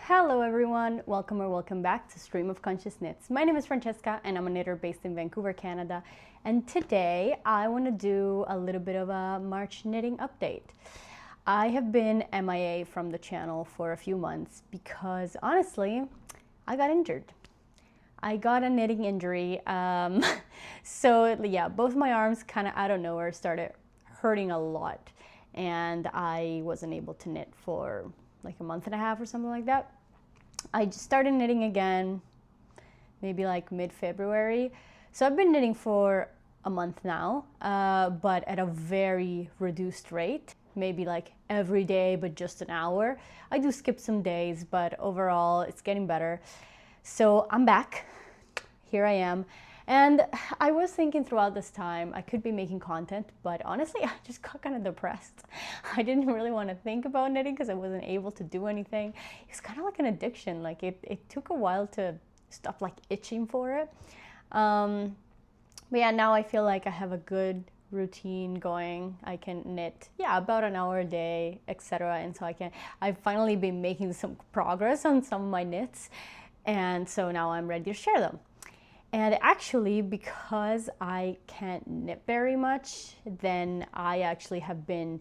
Hello everyone, welcome back to Stream of Conscious Knits. My name is Francesca and I'm a knitter based in Vancouver, Canada. And today I want to do a little bit of a March knitting update. I have been MIA from the channel for a few months because honestly, I got injured. I got a knitting injury. So yeah, both my arms kind of out of nowhere started hurting a lot. And I wasn't able to knit for like a month and a half or something like that. I just started knitting again, maybe like mid-February. So I've been knitting for a month now, but at a very reduced rate, maybe like every day, but just an hour. I do skip some days, but overall it's getting better. So I'm back, here I am. And I was thinking throughout this time I could be making content, but honestly I just got kind of depressed. I didn't really want to think about knitting because I wasn't able to do anything. It's kind of like an addiction. Like it took a while to stop like itching for it. But yeah, now I feel like I have a good routine going. I can knit, yeah, about an hour a day, etc. And so I've finally been making some progress on some of my knits. And so now I'm ready to share them. And actually, because I can't knit very much, then I actually have been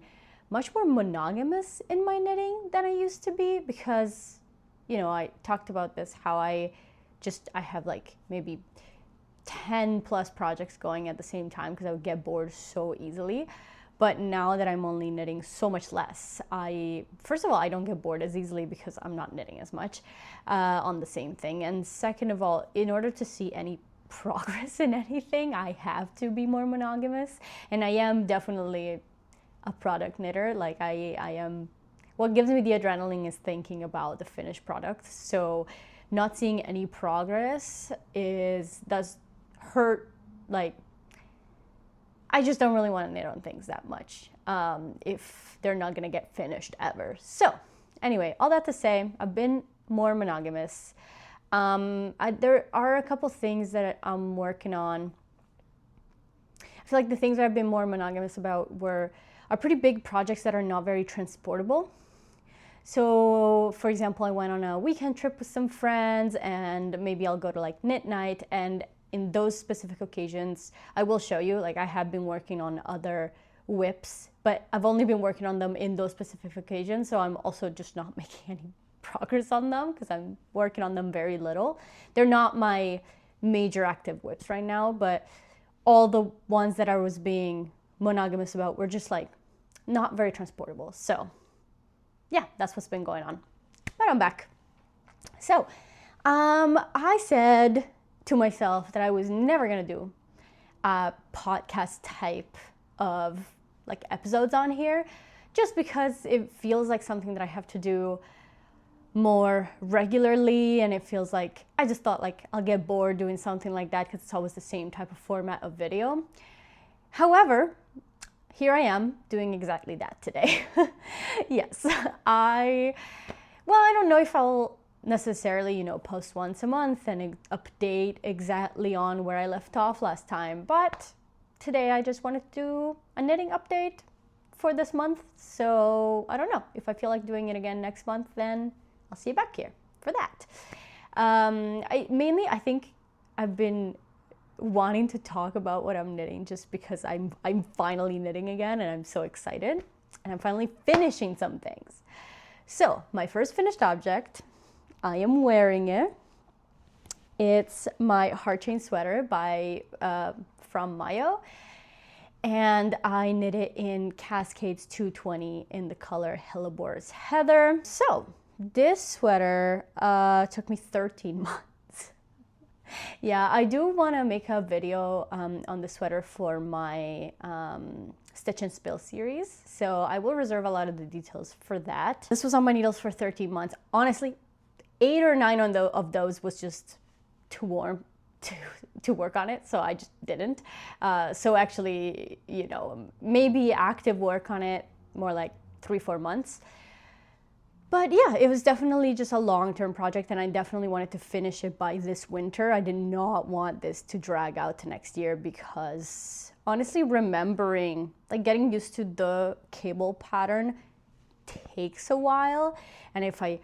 much more monogamous in my knitting than I used to be because, you know, I talked about this, how I have like maybe 10 plus projects going at the same time because I would get bored so easily. But now that I'm only knitting so much less, first of all, I don't get bored as easily because I'm not knitting as much on the same thing. And second of all, in order to see any progress in anything, I have to be more monogamous. And I am definitely a product knitter. Like I am, what gives me the adrenaline is thinking about the finished product. So not seeing any progress does hurt. Like, I just don't really want to knit on things that much if they're not going to get finished ever. So anyway, all that to say, I've been more monogamous. There are a couple things that I'm working on. I feel like the things that I've been more monogamous about are pretty big projects that are not very transportable. So for example, I went on a weekend trip with some friends and maybe I'll go to like knit night, and in those specific occasions, I will show you, like I have been working on other whips, but I've only been working on them in those specific occasions. So I'm also just not making any progress on them because I'm working on them very little. They're not my major active whips right now, but all the ones that I was being monogamous about were just like not very transportable. So yeah, that's what's been going on. But I'm back. So I said to myself that I was never gonna do a podcast type of like episodes on here, just because it feels like something that I have to do more regularly, and it feels like I just thought like I'll get bored doing something like that because it's always the same type of format of video. However, here I am doing exactly that today. Yes, I don't know if I'll necessarily, you know, post once a month and update exactly on where I left off last time, but today I just wanted to do a knitting update for this month. So I don't know, if I feel like doing it again next month, then I'll see you back here for that. I think I've been wanting to talk about what I'm knitting just because I'm finally knitting again and I'm so excited, and I'm finally finishing some things. So my first finished object, I am wearing it. It's my heart chain sweater from Mayo, and I knit it in Cascades 220 in the color Hellebor's Heather. So this sweater took me 13 months. Yeah, I do want to make a video on the sweater for my Stitch and Spill series, so I will reserve a lot of the details for that. This was on my needles for 13 months. Honestly, 8 or 9 of those was just too warm to work on it, so I just didn't. So actually, you know, maybe active work on it more like 3-4 months. But yeah, it was definitely just a long-term project, and I definitely wanted to finish it by this winter. I did not want this to drag out to next year because honestly, remembering, like getting used to the cable pattern takes a while. And if I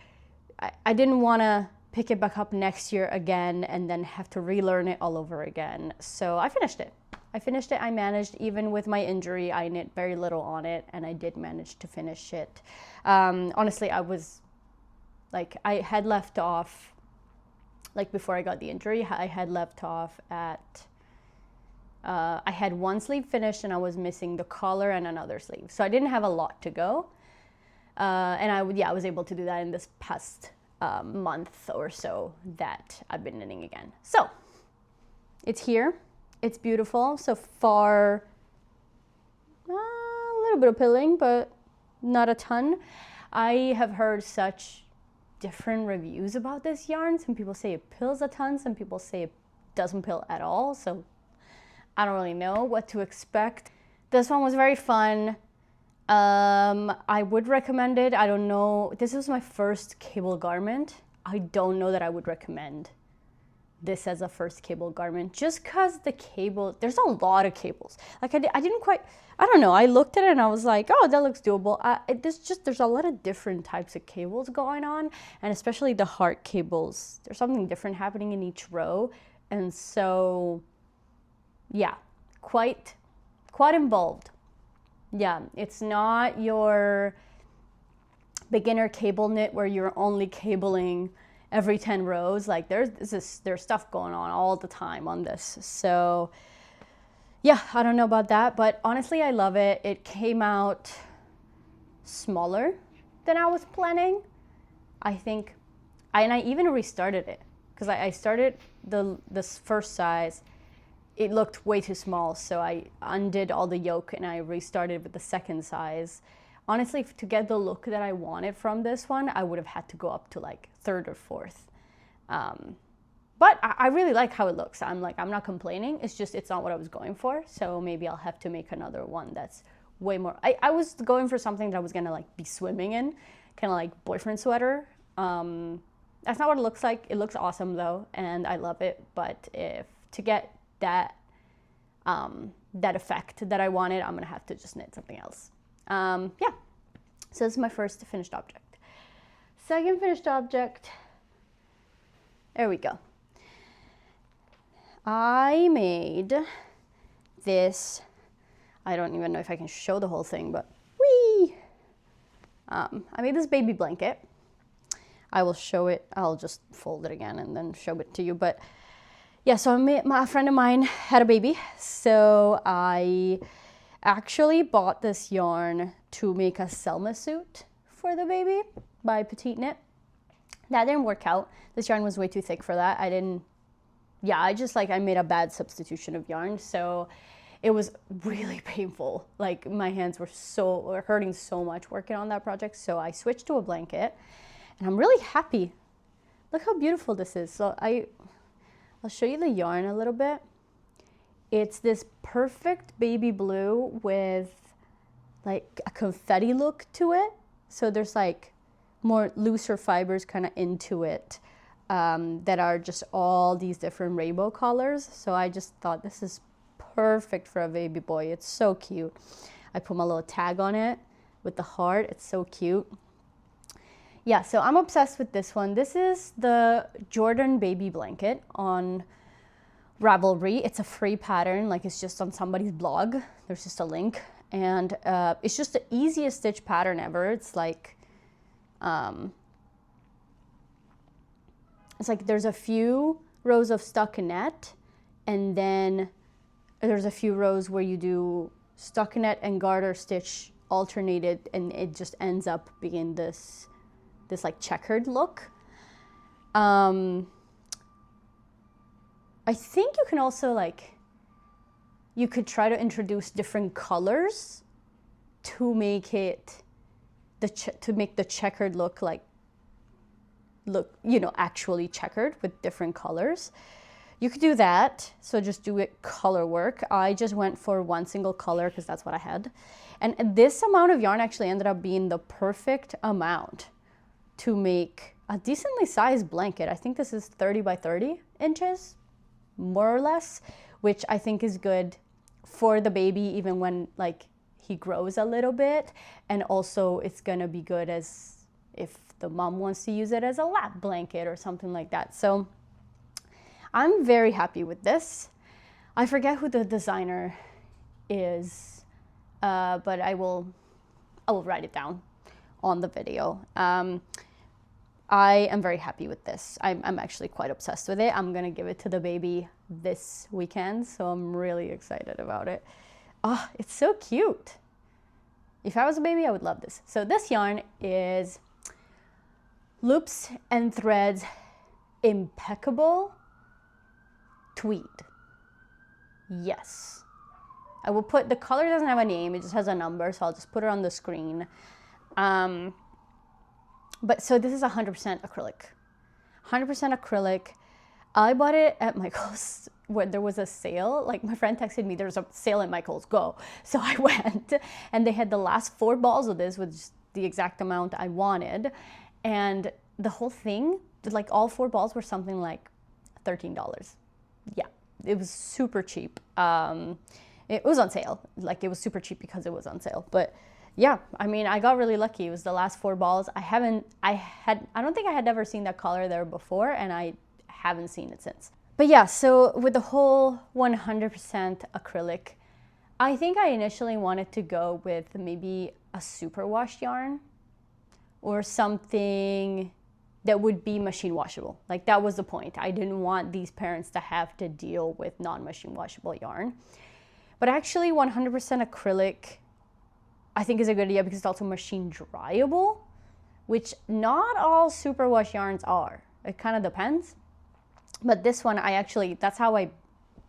I didn't want to pick it back up next year again and then have to relearn it all over again. So I finished it. I managed, even with my injury, I knit very little on it, and I did manage to finish it. Honestly, I was like, I had left off, like before I got the injury, I had left off at, I had one sleeve finished and I was missing the collar and another sleeve. So I didn't have a lot to go. And I was able to do that in this past month or so that I've been knitting again. So it's here. It's beautiful. So far, a little bit of pilling, but not a ton. I have heard such different reviews about this yarn. Some people say it pills a ton. Some people say it doesn't pill at all. So I don't really know what to expect. This one was very fun. I would recommend it. I don't know. This was my first cable garment. I don't know that I would recommend this as a first cable garment, just because the cable, there's a lot of cables. Like I didn't quite, I don't know. I looked at it and I was like, oh, that looks doable. There's a lot of different types of cables going on, and especially the heart cables. There's something different happening in each row. And so, yeah, quite involved. Yeah, it's not your beginner cable knit where you're only cabling every 10 rows. Like there's stuff going on all the time on this. So yeah, I don't know about that, but honestly, I love it. It came out smaller than I was planning. I think, and I even restarted it because I started this first size. It looked way too small, so I undid all the yoke and I restarted with the second size. Honestly, to get the look that I wanted from this one, I would have had to go up to like third or fourth. But I really like how it looks. I'm not complaining. It's just, it's not what I was going for. So maybe I'll have to make another one that's way more. I was going for something that I was gonna like be swimming in, kind of like boyfriend sweater. That's not what it looks like. It looks awesome though, and I love it. But to get that effect that I wanted, I'm gonna have to just knit something else. Yeah, so this is my first finished object. Second finished object, there we go. I made this, I don't even know if I can show the whole thing, but whee! I made this baby blanket. I will show it, I'll just fold it again and then show it to you, but yeah, so a friend of mine had a baby, so I actually bought this yarn to make a Selma suit for the baby by Petite Knit. That didn't work out. This yarn was way too thick for that. I made a bad substitution of yarn, so it was really painful. Like my hands were hurting so much working on that project, so I switched to a blanket, and I'm really happy. Look how beautiful this is. So I'll show you the yarn a little bit. It's this perfect baby blue with like a confetti look to it. So there's like more looser fibers kind of into it that are just all these different rainbow colors. So I just thought this is perfect for a baby boy. It's so cute. I put my little tag on it with the heart. It's so cute. Yeah, so I'm obsessed with this one. This is the Jordan baby blanket on Ravelry. It's a free pattern, like it's just on somebody's blog. There's just a link, and it's just the easiest stitch pattern ever. It's like there's a few rows of stockinette, and then there's a few rows where you do stockinette and garter stitch alternated, and it just ends up being this like checkered look. I think you can also you could try to introduce different colors to make it the checkered look actually checkered with different colors. You could do that, so just do it color work. I just went for one single color because that's what I had. And this amount of yarn actually ended up being the perfect amount to make a decently sized blanket. I think this is 30 by 30 inches, more or less, which I think is good for the baby even when he grows a little bit. And also it's gonna be good as if the mom wants to use it as a lap blanket or something like that. So I'm very happy with this. I forget who the designer is, but I will write it down on the video. I am very happy with this. I'm actually quite obsessed with it. I'm gonna give it to the baby this weekend, so I'm really excited about it. Oh, it's so cute. If I was a baby, I would love this. So this yarn is Loops and Threads Impeccable Tweed. Yes. I will put, the color doesn't have a name, it just has a number, so I'll just put it on the screen. But so this is 100% acrylic. 100% acrylic. I bought it at Michael's when there was a sale. Like my friend texted me, there's a sale at Michael's, go. So I went and they had the last 4 balls of this, which is the exact amount I wanted. And the whole thing, like all 4 balls were something like $13. Yeah, it was super cheap. It was on sale. Like it was super cheap because it was on sale. But yeah, I mean, I got really lucky. It was the last 4 balls. I don't think I had ever seen that color there before, and I haven't seen it since. But yeah, so with the whole 100% acrylic, I think I initially wanted to go with maybe a superwash yarn or something that would be machine washable. Like that was the point. I didn't want these parents to have to deal with non-machine washable yarn. But actually 100% acrylic, I think is a good idea because it's also machine dryable, which not all superwash yarns are. It kind of depends. But this one, that's how I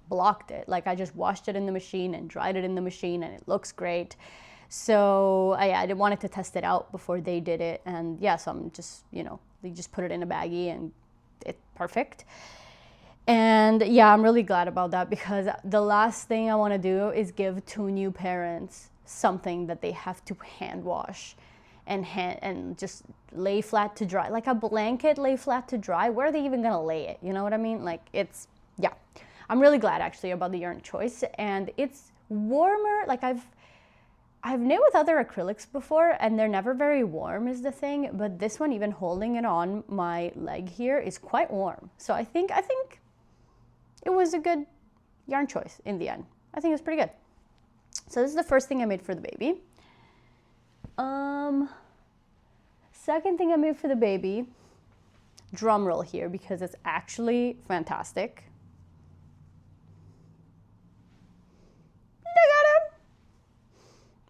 blocked it. Like I just washed it in the machine and dried it in the machine and it looks great. So I wanted to test it out before they did it. And yeah, so I'm just, they just put it in a baggie and it's perfect. And yeah, I'm really glad about that because the last thing I want to do is give 2 new parents something that they have to hand wash and just lay flat to dry. Like a blanket lay flat to dry, where are they even gonna lay it? You know what I mean? Like yeah. I'm really glad actually about the yarn choice, and it's warmer. Like I've knit with other acrylics before and they're never very warm is the thing, but this one, even holding it on my leg here, is quite warm. So I think it was a good yarn choice in the end. I think it was pretty good. So this is the first thing I made for the baby. Second thing I made for the baby, drum roll here because it's actually fantastic. Look at him.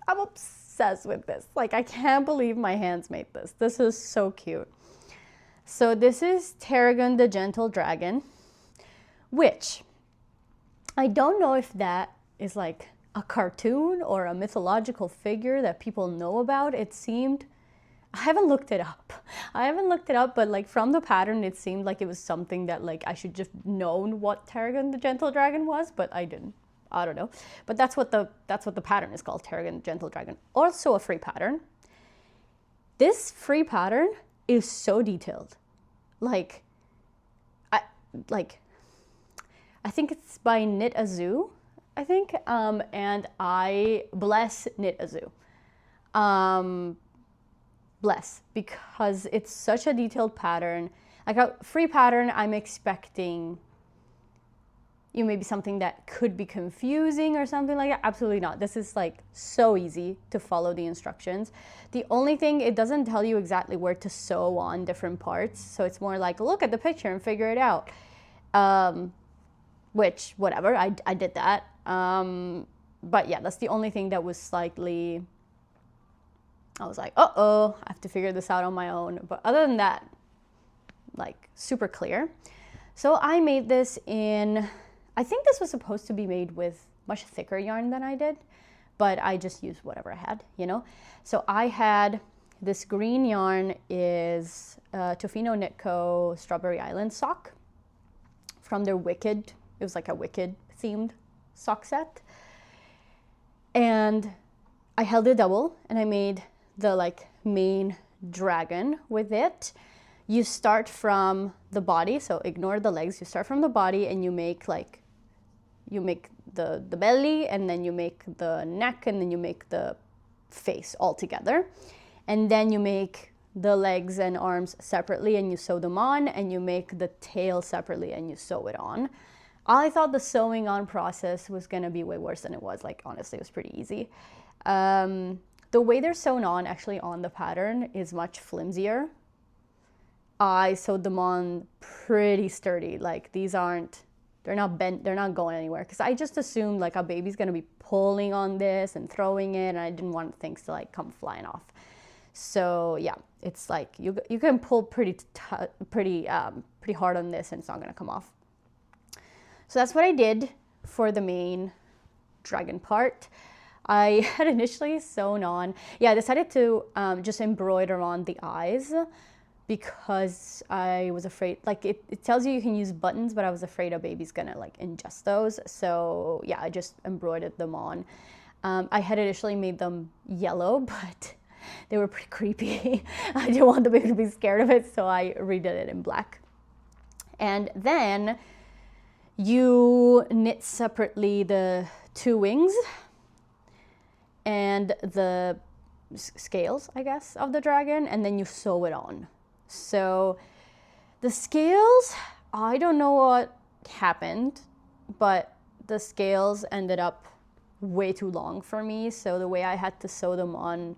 I'm obsessed with this. Like I can't believe my hands made this. This is so cute. So this is Tarragon the Gentle Dragon, which I don't know if that is like a cartoon or a mythological figure that people know about. It seemed, I haven't looked it up, but like from the pattern, it seemed like it was something that like I should just known what Tarragon the Gentle Dragon was, but I didn't. I don't know. But that's what the pattern is called, Tarragon the Gentle Dragon. Also a free pattern. This free pattern is so detailed. Like I think it's by Knit Azoo. I think, and I bless Knit Azoo. Bless, because it's such a detailed pattern. Like a free pattern, I'm expecting maybe something that could be confusing or something like that. Absolutely not. This is like so easy to follow the instructions. The only thing, it doesn't tell you exactly where to sew on different parts. So it's more like, look at the picture and figure it out. Which, whatever, I did that. But yeah, that's the only thing that was slightly, I was like, uh-oh, I have to figure this out on my own. But other than that, like super clear. So I made this in, I think this was supposed to be made with much thicker yarn than I did, but I just used whatever I had, So I had this green yarn is Tofino Knit Co. Strawberry Island sock from their Wicked. It was like a Wicked themed sock set. And I held it double and I made the like main dragon with it. You start from the body, so ignore the legs. You start from the body and you make the belly, and then you make the neck, and then you make the face all together. And then you make the legs and arms separately and you sew them on, and you make the tail separately and you sew it on. I thought the sewing on process was gonna be way worse than it was. Like, honestly, it was pretty easy. The way they're sewn on, actually on the pattern, is much flimsier. I sewed them on pretty sturdy. Like, these aren't, they're not bent, they're not going anywhere. Because I just assumed like a baby's gonna be pulling on this and throwing it, and I didn't want things to like come flying off. So yeah, it's like you can pull pretty hard on this and it's not gonna come off. So that's what I did for the main dragon part. I had initially sewn on, I decided to just embroider on the eyes because I was afraid, like it tells you can use buttons, but I was afraid a baby's gonna like ingest those. So yeah, I just embroidered them on. I had initially made them yellow, but they were pretty creepy. I didn't want the baby to be scared of it, so I redid it in black. And then you knit separately the two wings and the scales, I guess, of the dragon, and then you sew it on. So the scales, I don't know what happened, but the scales ended up way too long for me. So the way I had to sew them on,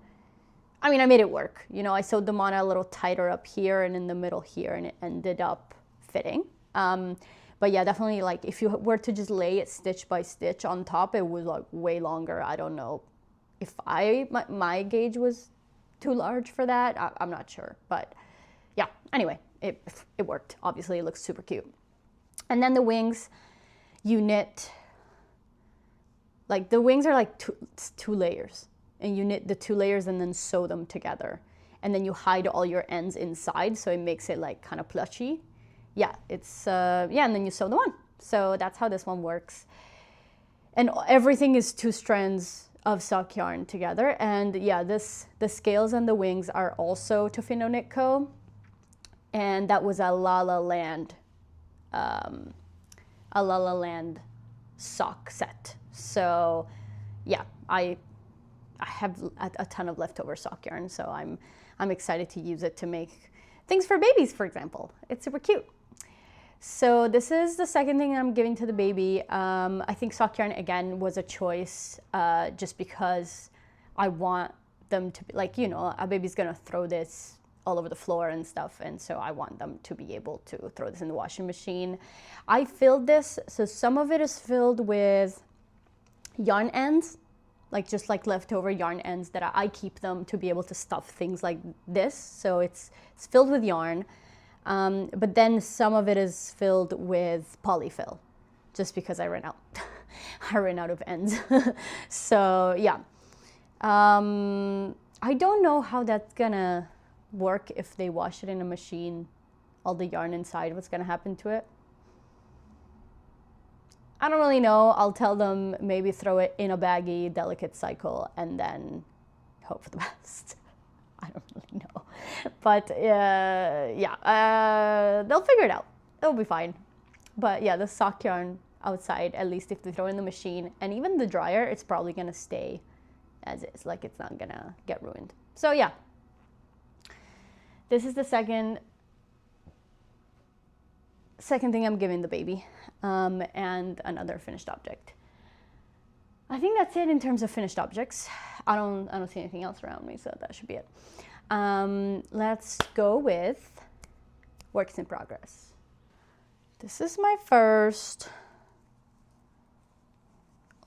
I mean, I made it work. You know, I sewed them on a little tighter up here and in the middle here, and it ended up fitting. But yeah, definitely, like, if you were to just lay it stitch by stitch on top, it was like way longer. I don't know if my gauge was too large for that. I'm not sure, but yeah, anyway, it worked. Obviously, it looks super cute. And then the wings, you knit, like the wings are like two layers, and you knit the two layers and then sew them together. And then you hide all your ends inside, so it makes it like kind of plushy. Yeah, it's, and then you sew them on. So that's how this one works. And everything is 2 strands of sock yarn together. And yeah, the scales and the wings are also Tofino Knit Co. And that was a La La Land sock set. So yeah, I have a ton of leftover sock yarn, so I'm excited to use it to make things for babies, for example. It's super cute. So this is the second thing I'm giving to the baby. I think sock yarn, again, was a choice just because I want them to be, like, you know, a baby's gonna throw this all over the floor and stuff, and so I want them to be able to throw this in the washing machine. I filled this, so some of it is filled with yarn ends, like just like leftover yarn ends that I keep them to be able to stuff things like this. So it's filled with yarn. But then some of it is filled with polyfill, just because I ran out. I ran out of ends. So yeah, I don't know how that's gonna work if they wash it in a machine. All the yarn inside, what's gonna happen to it? I don't really know. I'll tell them maybe throw it in a baggy, delicate cycle, and then hope for the best. I don't really know. But they'll figure it out. It'll be fine. But yeah, the sock yarn outside, at least if they throw it in the machine, and even the dryer, it's probably gonna stay as is. Like, it's not gonna get ruined. So yeah, this is the second thing I'm giving the baby, and another finished object. I think that's it in terms of finished objects. I don't see anything else around me, so that should be it. Let's go with works in progress. This is my first.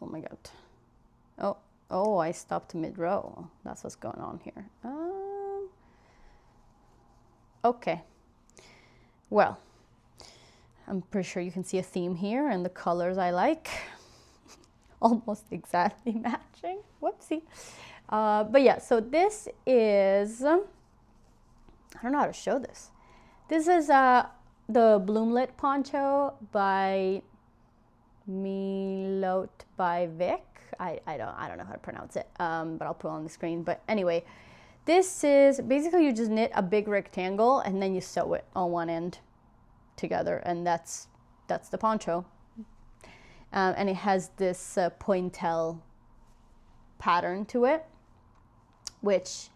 Oh my god. Oh, I stopped mid-row. That's what's going on here. Okay. Well, I'm pretty sure you can see a theme here, and the colors I like. Almost exactly matching. Whoopsie. But yeah, so this is, I don't know how to show this. This is the Bloomlet Poncho by Milot by Vic. I don't know how to pronounce it, but I'll put it on the screen. But anyway, this is basically, you just knit a big rectangle and then you sew it on one end together, and that's the poncho. And it has this pointel pattern to it, which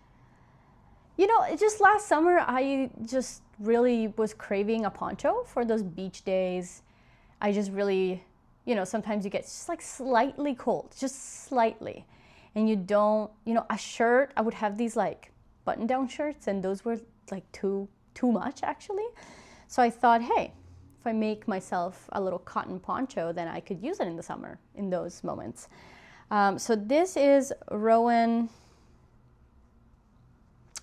You know, just last summer, I just really was craving a poncho for those beach days. I just really, you know, sometimes you get just like slightly cold, just slightly. And you don't, you know, a shirt, I would have these like button down shirts, and those were like too much actually. So I thought, hey, if I make myself a little cotton poncho, then I could use it in the summer in those moments. So this is Rowan,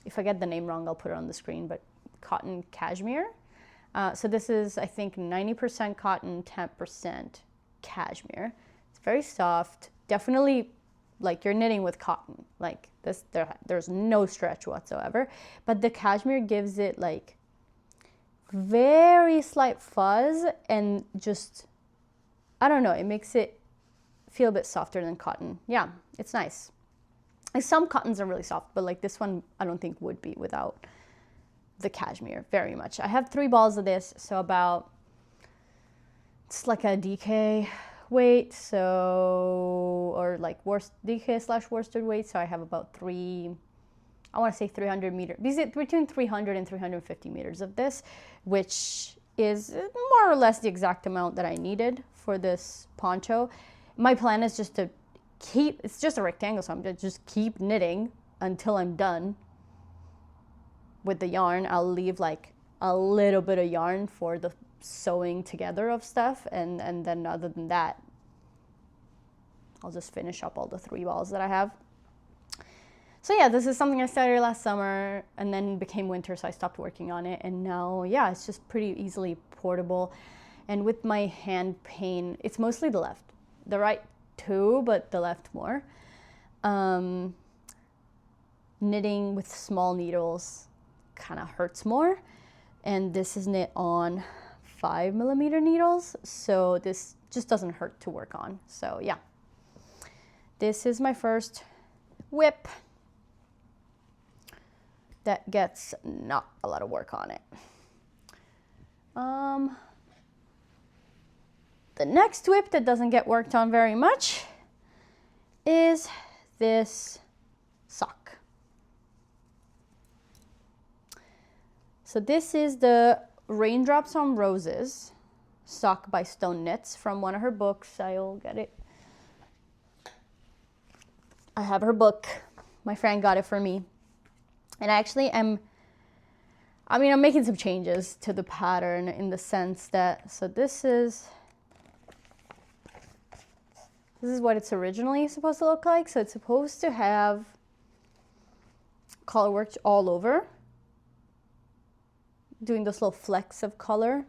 if I get the name wrong, I'll put it on the screen, but cotton cashmere. So this is, I think, 90% cotton, 10% cashmere. It's very soft, definitely like you're knitting with cotton. Like this, there's no stretch whatsoever, but the cashmere gives it like very slight fuzz, and just, I don't know, it makes it feel a bit softer than cotton. Yeah, it's nice. Like some cottons are really soft, but like this one I don't think would be without the cashmere very much. I have 3 balls of this, so about, it's like a DK weight, so, or like DK / worsted weight, so I have about 300 meters, between 300 and 350 meters of this, which is more or less the exact amount that I needed for this poncho. My plan is just to keep, it's just a rectangle, so I'm going to just keep knitting until I'm done with the yarn. I'll leave like a little bit of yarn for the sewing together of stuff, and then other than that, I'll just finish up all the 3 balls that I have. So yeah, this is something I started last summer, and then became winter, so I stopped working on it, and now, yeah, it's just pretty easily portable. And with my hand pain, it's mostly the left. The right too, but the left more. Knitting with small needles kind of hurts more, and this is knit on 5mm needles, so this just doesn't hurt to work on. So yeah, this is my first whip that gets not a lot of work on it. The next whip that doesn't get worked on very much is this sock. So this is the Raindrops on Roses sock by Stone Knits from one of her books. I'll get it. I have her book. My friend got it for me. And I actually I'm making some changes to the pattern in the sense that, so this is what it's originally supposed to look like. So it's supposed to have color work all over, doing this little flecks of color.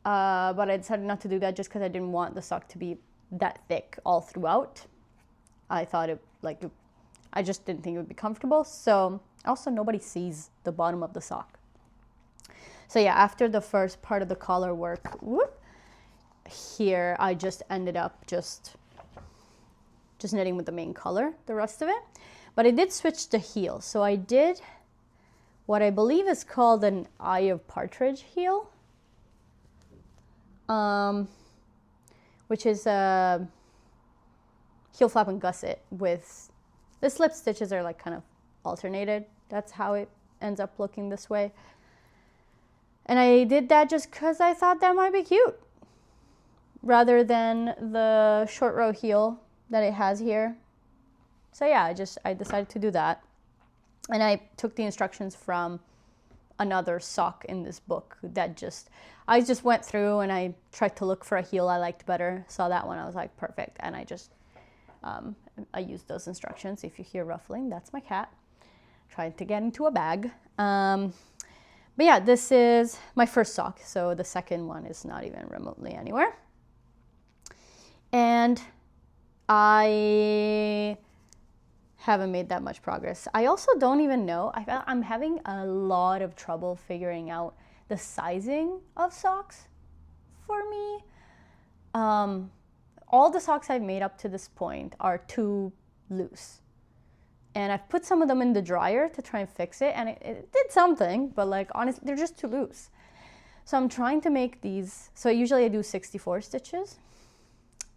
But I decided not to do that just because I didn't want the sock to be that thick all throughout. I thought I just didn't think it would be comfortable. So also nobody sees the bottom of the sock. So yeah, after the first part of the collar work, here I just ended up just knitting with the main color, the rest of it. But I did switch the heel. So I did what I believe is called an Eye of Partridge heel, which is a heel flap and gusset with the slip stitches are like kind of alternated. That's how it ends up looking this way. And I did that just because I thought that might be cute, rather than the short row heel that it has here. So yeah, I decided to do that. And I took the instructions from another sock in this book that I just went through and I tried to look for a heel I liked better. Saw that one, I was like, perfect. And I used those instructions. If you hear ruffling, that's my cat trying to get into a bag. But yeah, this is my first sock. So the second one is not even remotely anywhere. And I haven't made that much progress. I also don't even know. I'm having a lot of trouble figuring out the sizing of socks for me. All the socks I've made up to this point are too loose. And I've put some of them in the dryer to try and fix it, and it did something, but like honestly, they're just too loose. So I'm trying to make these, so usually I do 64 stitches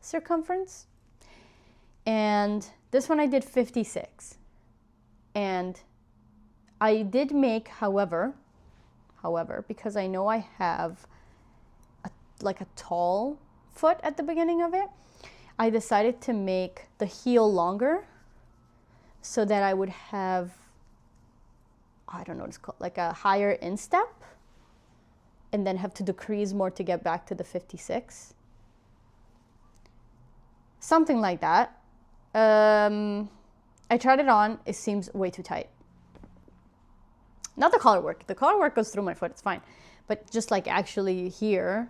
circumference. And this one I did 56. And I did make, however, because I know I have like a tall foot at the beginning of it, I decided to make the heel longer so that I would have, I don't know what it's called, like a higher instep, and then have to decrease more to get back to the 56. Something like that. I tried it on, it seems way too tight. Not the collar work. The collar work goes through my foot, it's fine. But just like actually here,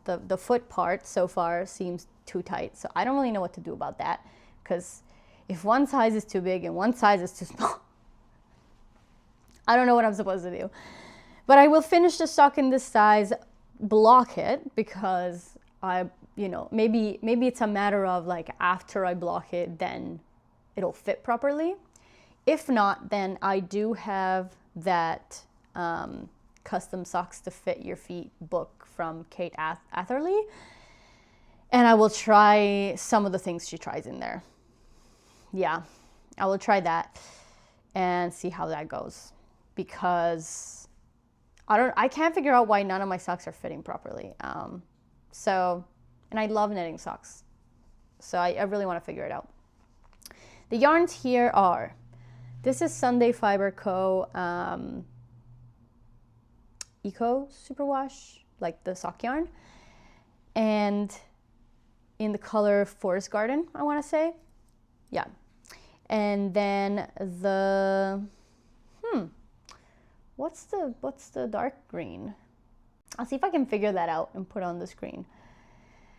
the foot part so far seems too tight. So I don't really know what to do about that, because if one size is too big and one size is too small, I don't know what I'm supposed to do. But I will finish the sock in this size, block it, because maybe it's a matter of like after I block it, then it'll fit properly. If not, then I do have that Custom Socks to Fit Your Feet book from Kate Atherley, and I will try some of the things she tries in there. Yeah, I will try that and see how that goes, because I can't figure out why none of my socks are fitting properly. And I love knitting socks, so I really want to figure it out. The yarns here are, this is Sunday Fiber Co. Eco Superwash, like the sock yarn, and in the color Forest Garden, I want to say. Yeah. And then the what's the dark green? I'll see if I can figure that out and put on the screen.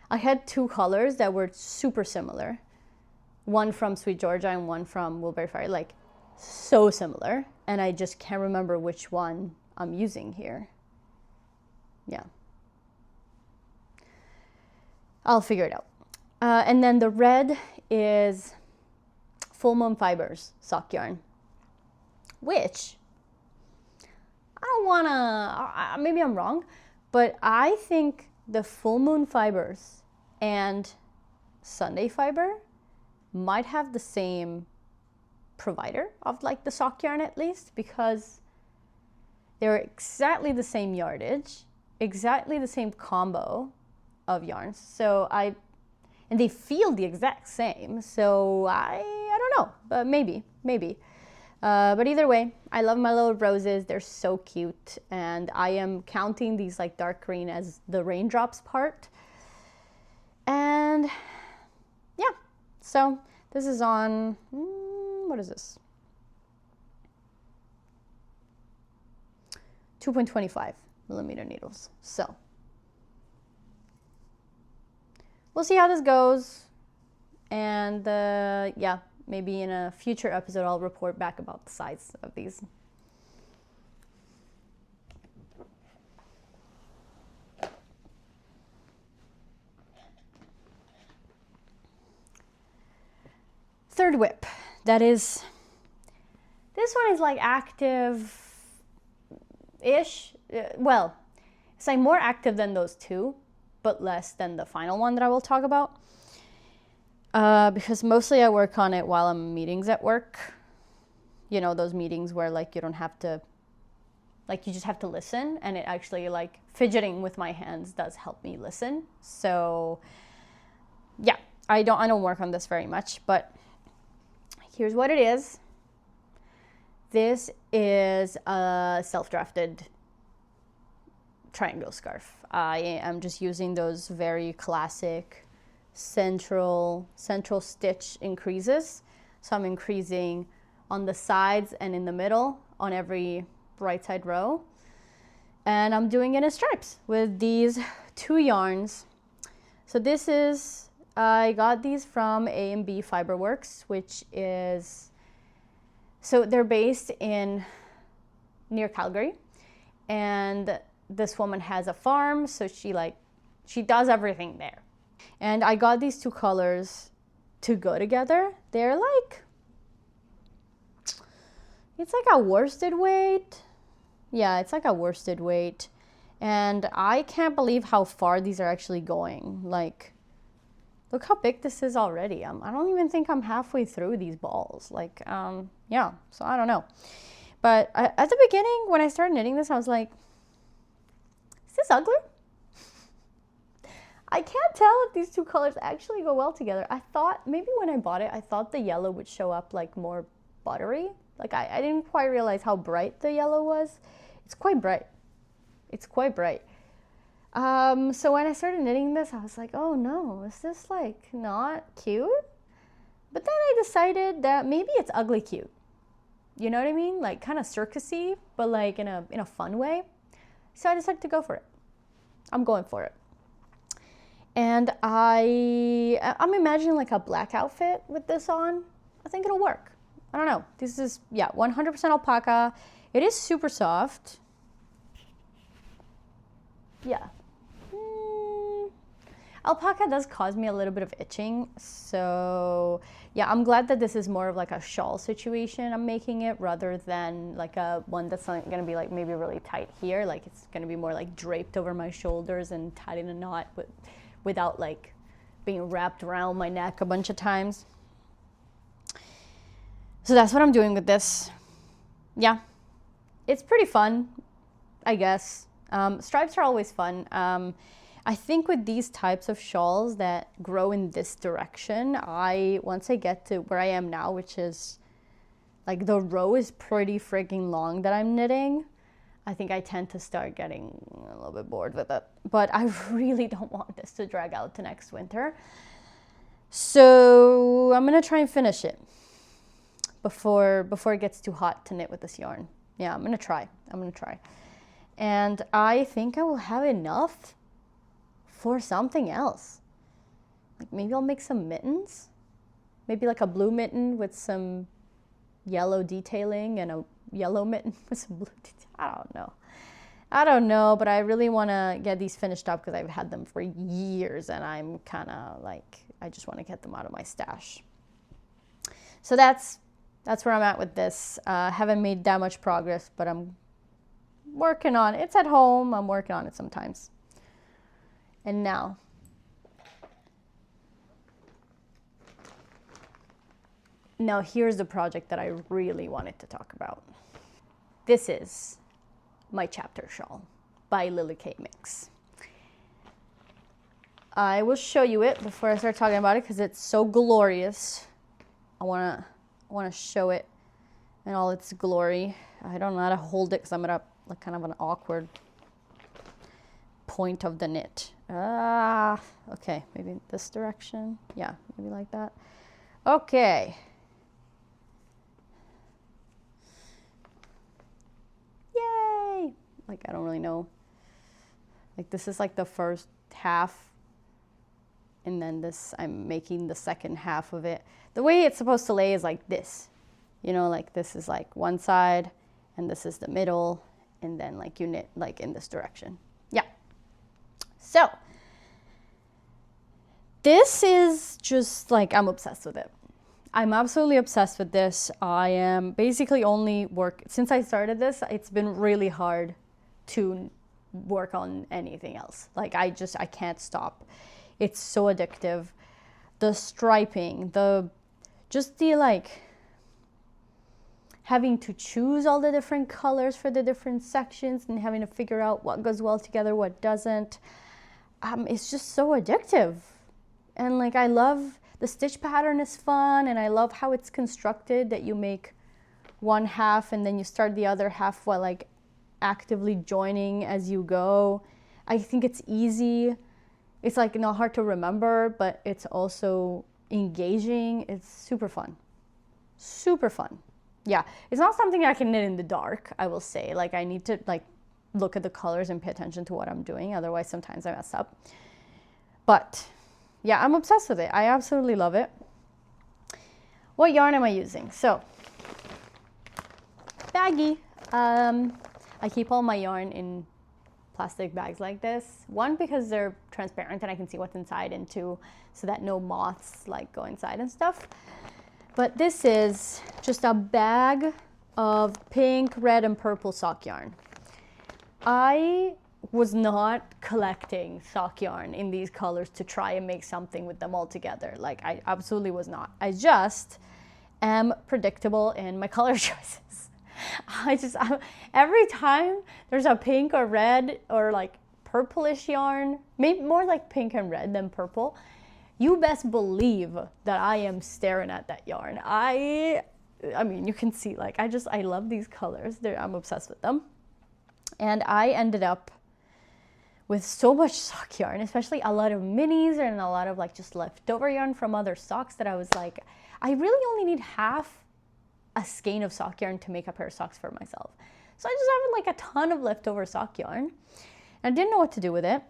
I had two colors that were super similar, one from Sweet Georgia and one from Wilberry Fire, like so similar, and I just can't remember which one I'm using here. Yeah, I'll figure it out. And then the red is Full Moon Fibers sock yarn, which I don't wanna, maybe I'm wrong, but I think the Full Moon Fibers and Sunday Fiber might have the same provider of like the sock yarn, at least, because they're exactly the same yardage, exactly the same combo of yarns. So and they feel the exact same. So I don't know, but maybe. But either way, I love my little roses. They're so cute. And I am counting these like dark green as the Raindrops part. And yeah, so this is on, what is this? 2.25 millimeter needles. So we'll see how this goes. And yeah, maybe in a future episode, I'll report back about the size of these. Third whip, that is, this one is like active-ish. Well, it's like more active than those two, but less than the final one that I will talk about. Because mostly I work on it while I'm in meetings at work. You know, those meetings where like you don't have to, like you just have to listen, and it actually like fidgeting with my hands does help me listen. So yeah, I don't work on this very much, but here's what it is. This is a self-drafted triangle scarf. I am just using those very classic central stitch increases. So I'm increasing on the sides and in the middle on every right side row. And I'm doing it in stripes with these two yarns. So this is, I got these from A&B Fiberworks, which is, so they're based in near Calgary, and this woman has a farm, so she does everything there. And I got these two colors to go together. They're like, it's like a worsted weight. Yeah, it's like a worsted weight. And I can't believe how far these are actually going. Like, look how big this is already. I don't even think I'm halfway through these balls. Like, yeah, so I don't know. But at the beginning, when I started knitting this, I was like, is this ugly? I can't tell if these two colors actually go well together. I thought, maybe when I bought it, I thought the yellow would show up like more buttery. Like I didn't quite realize how bright the yellow was. It's quite bright. It's quite bright. So when I started knitting this, I was like, oh no, is this like not cute? But then I decided that maybe it's ugly cute. You know what I mean? Like kind of circusy, but like in a fun way. So I decided to go for it. I'm going for it. And I'm imagining like a black outfit with this on. I think it'll work. I don't know. This is, yeah, 100% alpaca. It is super soft. Yeah. Alpaca does cause me a little bit of itching. So yeah, I'm glad that this is more of like a shawl situation I'm making it rather than like a one that's not gonna be like maybe really tight here. Like it's gonna be more like draped over my shoulders and tied in a knot without like being wrapped around my neck a bunch of times. So that's what I'm doing with this. Yeah, it's pretty fun, I guess. Stripes are always fun. I think with these types of shawls that grow in this direction, once I get to where I am now, which is like the row is pretty freaking long that I'm knitting, I think I tend to start getting a little bit bored with it. But I really don't want this to drag out to next winter. So I'm gonna try and finish it before it gets too hot to knit with this yarn. Yeah, I'm gonna try. And I think I will have enough for something else. Like maybe I'll make some mittens. Maybe like a blue mitten with some yellow detailing and a yellow mitten with some blue detailing. I don't know, but I really want to get these finished up because I've had them for years and I'm kind of like, I just want to get them out of my stash. So that's where I'm at with this. Haven't made that much progress, but I'm working on it. It's at home. I'm working on it sometimes. And now, here's the project that I really wanted to talk about. This is my Chapter Shawl by Lily Kay Mix. I will show you it before I start talking about it because it's so glorious. I wanna show it in all its glory. I don't know how to hold it because I'm at like kind of an awkward point of the knit. Okay, maybe this direction. Yeah, maybe like that. Okay. Yay! Like, I don't really know. Like, this is like the first half, and then this, I'm making the second half of it. The way it's supposed to lay is like this. You know, like this is like one side, and this is the middle, and then like you knit like in this direction. Yeah. So, this is just like, I'm obsessed with it. I'm absolutely obsessed with this. I am basically since I started this, it's been really hard to work on anything else. Like I can't stop. It's so addictive. The striping, just the like having to choose all the different colors for the different sections and having to figure out what goes well together, what doesn't. It's just so addictive. And like I love the stitch pattern is fun, and I love how it's constructed that you make one half and then you start the other half while like actively joining as you go. I think it's easy. It's like not hard to remember, but it's also engaging. It's super fun. Super fun. Yeah, it's not something I can knit in the dark, I will say. Like I need to like look at the colors and pay attention to what I'm doing. Otherwise, sometimes I mess up. But yeah, I'm obsessed with it. I absolutely love it. What yarn am I using? So, baggie. I keep all my yarn in plastic bags like this. One, because they're transparent and I can see what's inside, and two, so that no moths like go inside and stuff. But this is just a bag of pink, red, and purple sock yarn. I was not collecting sock yarn in these colors to try and make something with them all together. Like I absolutely was not. I just am predictable in my color choices. Every time there's a pink or red or like purplish yarn, maybe more like pink and red than purple, you best believe that I am staring at that yarn. I mean, you can see, like, I love these colors. I'm obsessed with them. And I ended up with so much sock yarn, especially a lot of minis and a lot of like just leftover yarn from other socks, that I was like, I really only need half a skein of sock yarn to make a pair of socks for myself. So I just have like a ton of leftover sock yarn. And I didn't know what to do with it.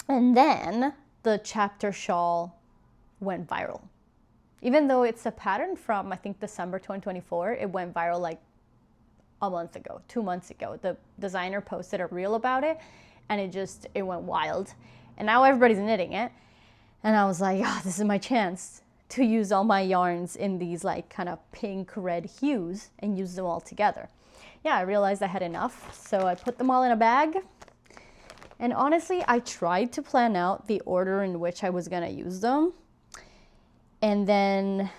And then the Chapter Shawl went viral. Even though it's a pattern from, I think, December 2024, it went viral like a month ago, 2 months ago. The designer posted a reel about it, and it went wild. And now everybody's knitting it. And I was like, oh, this is my chance to use all my yarns in these like kind of pink red hues and use them all together. Yeah, I realized I had enough, so I put them all in a bag. And honestly, I tried to plan out the order in which I was gonna use them. And then,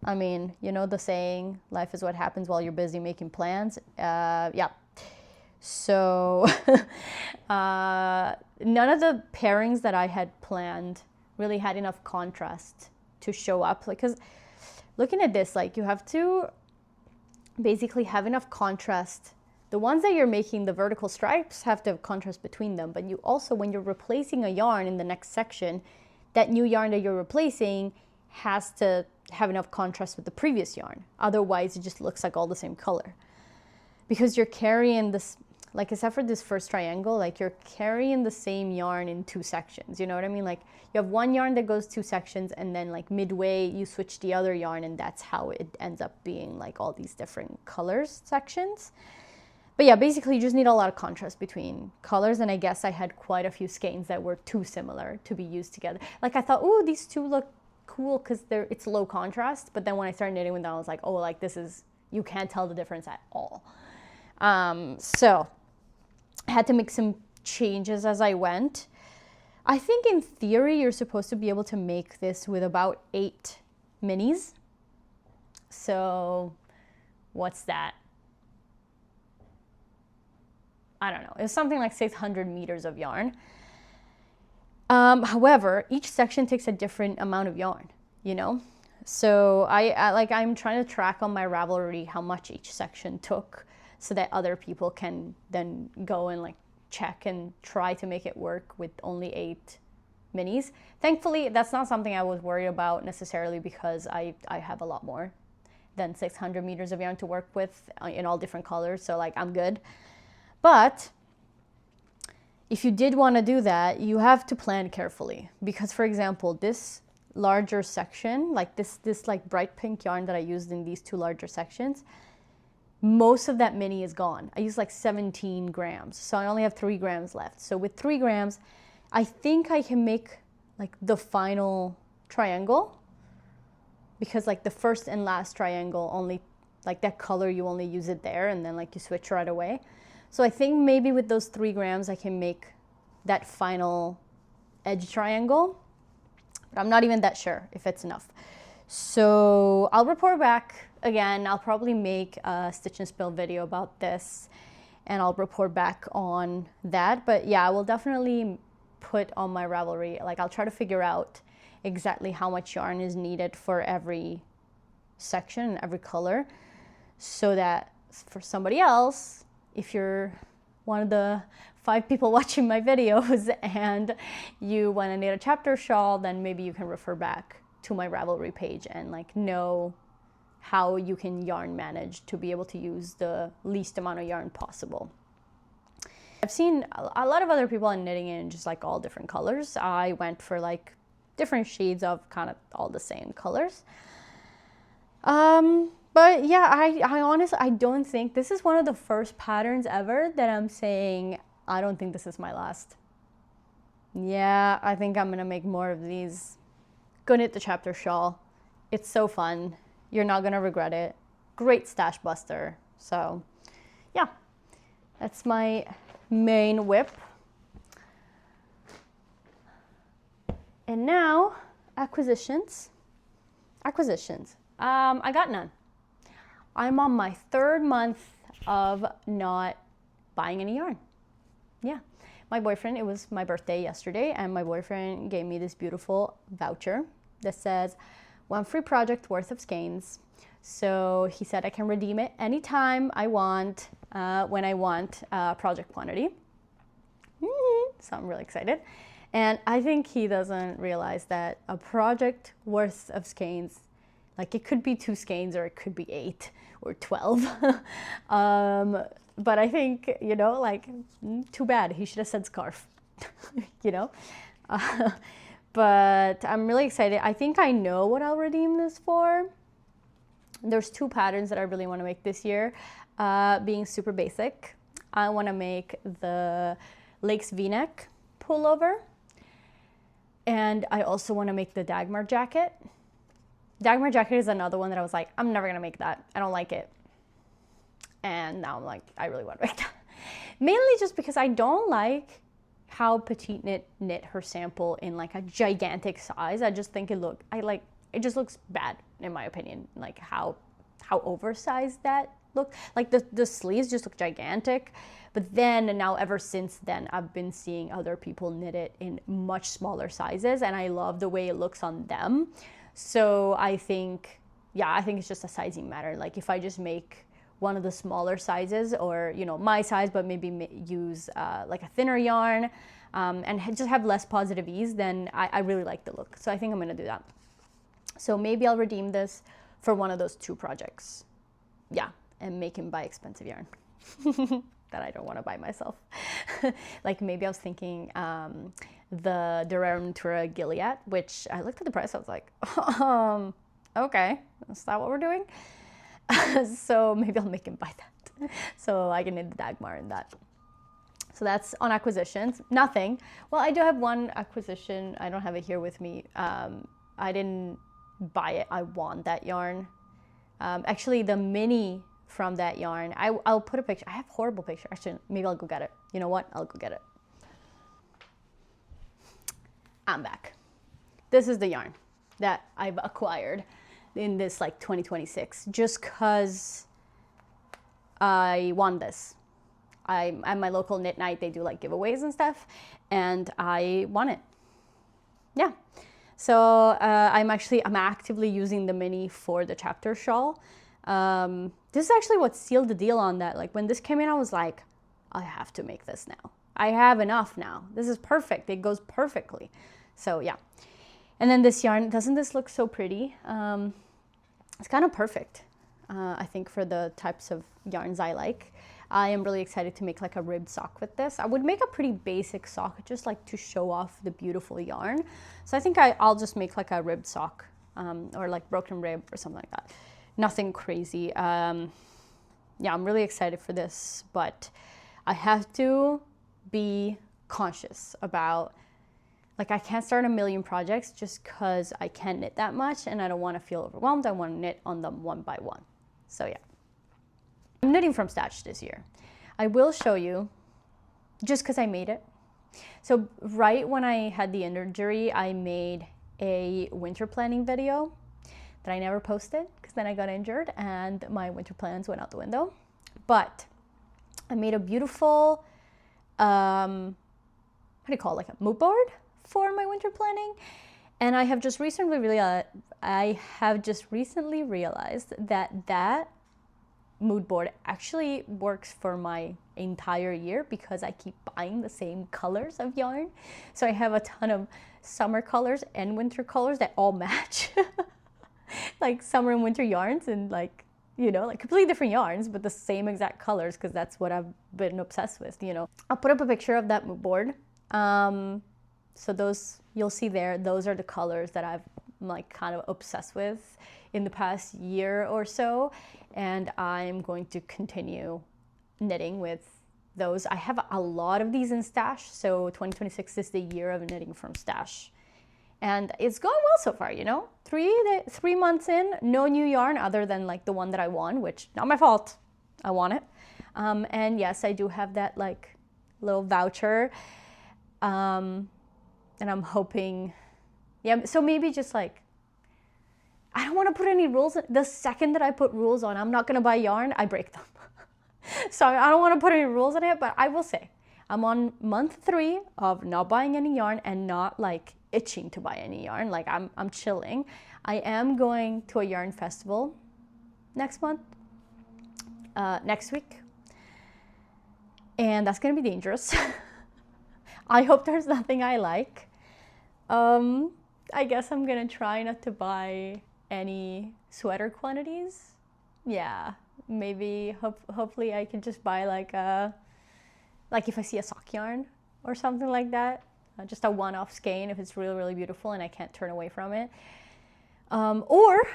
I mean, you know the saying, life is what happens while you're busy making plans. Yeah. So none of the pairings that I had planned really had enough contrast to show up. Because looking at this, like, you have to basically have enough contrast. The ones that you're making, the vertical stripes, have to have contrast between them. But you also, when you're replacing a yarn in the next section, that new yarn that you're replacing has to have enough contrast with the previous yarn. Otherwise, it just looks like all the same color. Because you're carrying this, like, except for this first triangle, like, you're carrying the same yarn in two sections. You know what I mean? Like, you have one yarn that goes two sections, and then like midway you switch the other yarn, and that's how it ends up being like all these different colors sections. But yeah, basically you just need a lot of contrast between colors, and I guess I had quite a few skeins that were too similar to be used together. Like, I thought, oh, these two look cool because it's low contrast, but then when I started knitting with them, I was like, oh, like, this is, you can't tell the difference at all. So I had to make some changes as I went. I think in theory you're supposed to be able to make this with about 8 minis. So what's that? I don't know. It's something like 600 meters of yarn. However, each section takes a different amount of yarn, you know? So I'm trying to track on my Ravelry how much each section took, so that other people can then go and like check and try to make it work with only 8 minis. Thankfully, that's not something I was worried about necessarily, because I have a lot more than 600 meters of yarn to work with in all different colors. So like, I'm good. But if you did want to do that, you have to plan carefully, because, for example, this larger section, like this like bright pink yarn that I used in these 2 larger sections, most of that mini is gone. I used like 17 grams, so I only have 3 grams left. So with 3 grams, I think I can make like the final triangle, because like the first and last triangle, only like that color, you only use it there, and then like you switch right away. So I think maybe with those 3 grams, I can make that final edge triangle, but I'm not even that sure if it's enough. So I'll report back again. I'll probably make a stitch and spill video about this, and I'll report back on that. But yeah, I will definitely put on my Ravelry, like, I'll try to figure out exactly how much yarn is needed for every section and every color, so that for somebody else, if you're one of the 5 people watching my videos and you want to knit a chapter shawl, then maybe you can refer back to my Ravelry page and like know how you can yarn manage to be able to use the least amount of yarn possible. I've seen a lot of other people knitting in just like all different colors. I went for like different shades of kind of all the same colors. But yeah, I honestly, I don't think, this is one of the first patterns ever that I'm saying, I don't think this is my last. Yeah, I think I'm gonna make more of these. Go knit the chapter shawl. It's so fun. You're not gonna regret it. Great stash buster. So yeah, that's my main whip. And now, acquisitions. I got none. I'm on my 3rd month of not buying any yarn. Yeah, my boyfriend, it was my birthday yesterday, and my boyfriend gave me this beautiful voucher that says 1 free project worth of skeins. So he said I can redeem it anytime I want, when I want project quantity. So I'm really excited. And I think he doesn't realize that a project worth of skeins, like it could be 2 skeins or it could be 8 or 12. But I think, you know, like, too bad. He should have said scarf, you know? But I'm really excited. I think I know what I'll redeem this for. There's 2 patterns that I really want to make this year. Being super basic, I want to make the Lakes V-neck pullover. And I also want to make the Dagmar jacket. Dagmar jacket is another one that I was like, I'm never going to make that. I don't like it. And now I'm like, I really want to make that. Mainly just because I don't like how Petite knit her sample in like a gigantic size. I just think it just looks bad in my opinion. Like how oversized that looked. Like the sleeves just look gigantic. But then now ever since then, I've been seeing other people knit it in much smaller sizes, and I love the way it looks on them. So I think it's just a sizing matter. Like if I just make one of the smaller sizes, or you know, my size, but maybe use like a thinner yarn, and just have less positive ease, then I really like the look. So I think I'm gonna do that. So maybe I'll redeem this for one of those 2 projects. Yeah, and make him buy expensive yarn that I don't want to buy myself. Like maybe I was thinking the Durera Gilead, which I looked at the price, I was like, okay, is that what we're doing? So maybe I'll make him buy that. So I can knit the Dagmar in that. So that's on acquisitions. Nothing. Well, I do have one acquisition. I don't have it here with me. I didn't buy it. I want that yarn. Actually, the mini from that yarn, I'll put a picture. I have a horrible picture. Actually, maybe I'll go get it. You know what? I'll go get it. I'm back. This is the yarn that I've acquired in this like 2026, just cause I want this. At my local knit night, they do like giveaways and stuff, and I want it. Yeah. So I'm actively using the mini for the Chapter Shawl. This is actually what sealed the deal on that. Like when this came in, I was like, I have to make this now. I have enough now. This is perfect. It goes perfectly. So yeah. And then this yarn, doesn't this look so pretty? It's kind of perfect, I think, for the types of yarns I like. I am really excited to make like a ribbed sock with this. I would make a pretty basic sock, just like to show off the beautiful yarn. So I think I'll just make like a ribbed sock, or like broken rib or something like that. Nothing crazy. Yeah, I'm really excited for this, but I have to be conscious about, like, I can't start a million projects just because I can't knit that much and I don't want to feel overwhelmed. I want to knit on them one by one. So yeah. I'm knitting from stash this year. I will show you, just because I made it. So right when I had the injury, I made a winter planning video that I never posted because then I got injured and my winter plans went out the window. But I made a beautiful, what do you call it, like a mood board for my winter planning. And I have just recently realized that that mood board actually works for my entire year because I keep buying the same colors of yarn. So I have a ton of summer colors and winter colors that all match. Like summer and winter yarns, and like, you know, like completely different yarns, but the same exact colors, because that's what I've been obsessed with, you know. I'll put up a picture of that mood board. So those, you'll see there, those are the colors that I've like kind of obsessed with in the past year or so. And I'm going to continue knitting with those. I have a lot of these in stash. So 2026 is the year of knitting from stash. And it's going well so far, you know, 3 months in, no new yarn other than like the one that I won, which not my fault, I won it. And yes, I do have that like little voucher. And I'm hoping, yeah, so maybe just like, I don't want to put any rules. The second that I put rules on, I'm not going to buy yarn, I break them. So I don't want to put any rules on it, but I will say I'm on month 3 of not buying any yarn and not like itching to buy any yarn. Like I'm chilling. I am going to a yarn festival next month, next week. And that's going to be dangerous. I hope there's nothing I like. I guess I'm going to try not to buy any sweater quantities. Yeah, maybe hopefully I can just buy like if I see a sock yarn or something like that, just a one-off skein if it's really, really beautiful and I can't turn away from it. Or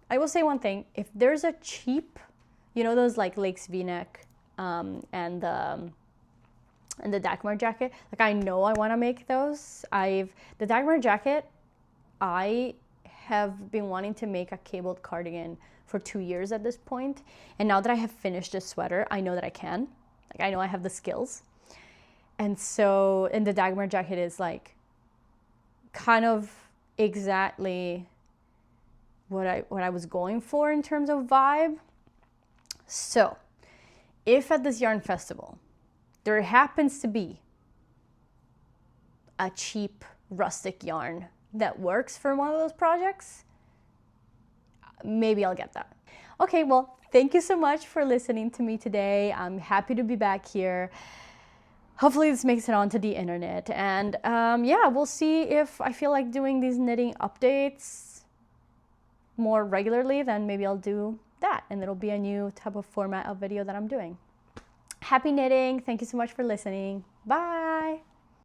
I will say one thing, if there's a cheap, you know, those like Lake's V-neck and the Dagmar jacket, like I know I want to make those. The Dagmar jacket, I have been wanting to make a cabled cardigan for 2 years at this point, and now that I have finished this sweater, I know that I can. Like I know I have the skills, and so the Dagmar jacket is like kind of exactly what I was going for in terms of vibe. So if at this yarn festival there happens to be a cheap rustic yarn that works for one of those projects, maybe I'll get that. Okay, well, thank you so much for listening to me today. I'm happy to be back here. Hopefully this makes it onto the internet. And yeah, we'll see if I feel like doing these knitting updates more regularly, then maybe I'll do that. And it'll be a new type of format of video that I'm doing. Happy knitting. Thank you so much for listening. Bye.